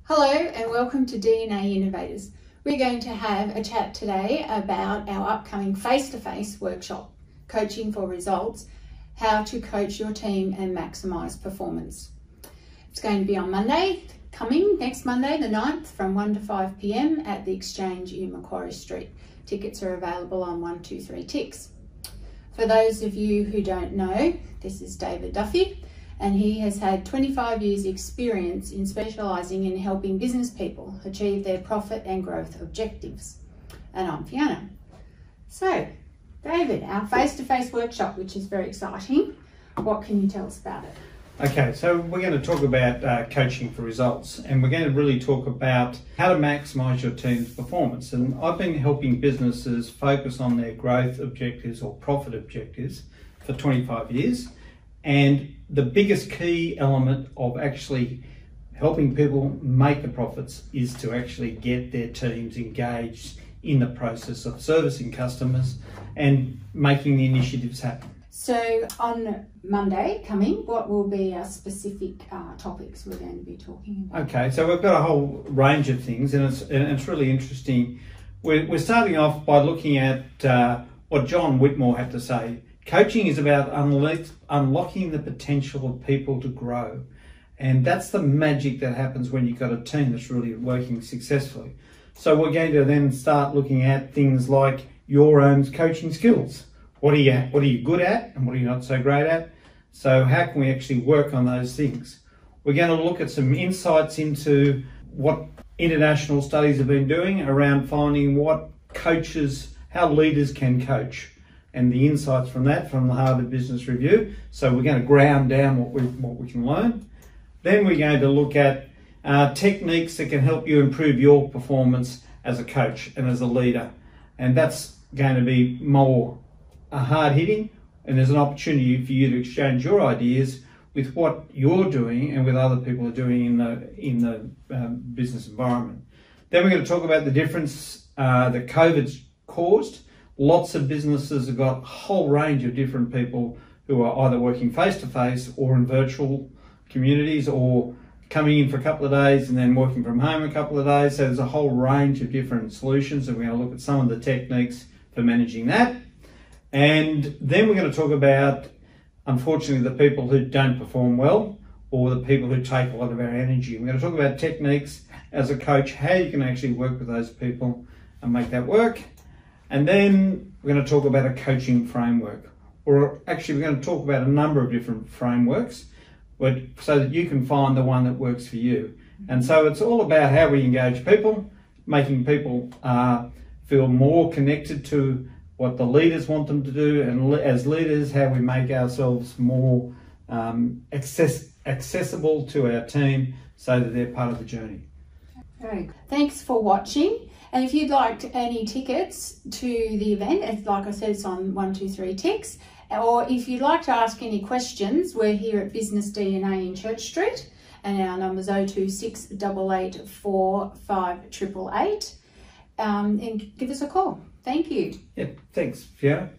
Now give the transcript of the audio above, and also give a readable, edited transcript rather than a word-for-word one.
Hello and welcome to DNA Innovators. We're going to have a chat today about our upcoming face-to-face workshop, Coaching for Results, how to coach your team and maximise performance. It's going to be on Monday, next Monday the 9th from 1 to 5 p.m. at the Exchange in Macquarie Street. Tickets are available on 123 Ticks. For those of you who don't know, this is David Duffy, and he has had 25 years experience in specialising in helping business people achieve their profit and growth objectives. And I'm Fiona. So, David, our face-to-face workshop, which is very exciting, what can you tell us about it? Okay, so we're going to talk about coaching for results, and we're going to really talk about how to maximise your team's performance. And I've been helping businesses focus on their growth objectives or profit objectives for 25 years. And the biggest key element of actually helping people make the profits is to actually get their teams engaged in the process of servicing customers and making the initiatives happen. So on Monday coming, what will be our specific topics we're going to be talking about? Okay, so we've got a whole range of things, and it's really interesting. We're starting off by looking at what John Whitmore had to say. Coaching is about unlocking the potential of people to grow. And that's the magic that happens when you've got a team that's really working successfully. So we're going to then start looking at things like your own coaching skills. What are you good at and what are you not so great at? So how can we actually work on those things? We're going to look at some insights into what international studies have been doing around finding how leaders can coach, and the insights from that from the Harvard Business Review. So we're going to ground down what we can learn. Then we're going to look at techniques that can help you improve your performance as a coach and as a leader. And that's going to be more hard hitting, and there's an opportunity for you to exchange your ideas with what you're doing and with other people are doing in the business environment. Then we're going to talk about the difference that COVID's caused. Lots of businesses have got a whole range of different people who are either working face-to-face or in virtual communities, or coming in for a couple of days and then working from home a couple of days. So there's a whole range of different solutions, and we're going to look at some of the techniques for managing that. And then we're going to talk about, unfortunately, the people who don't perform well, or the people who take a lot of our energy. We're going to talk about techniques as a coach, how you can actually work with those people and make that work. And then we're going to talk about a coaching framework, or actually we're going to talk about a number of different frameworks, so that you can find the one that works for you. And so it's all about how we engage people, making people feel more connected to what the leaders want them to do, and as leaders, how we make ourselves more accessible to our team so that they're part of the journey. Great. Thanks for watching. And if you'd like any tickets to the event, like I said, it's on 123 Ticks. Or if you'd like to ask any questions, we're here at Business DNA in Church Street, and our number's 026 884 5888. And give us a call. Thank you. Yeah, thanks, Fiona.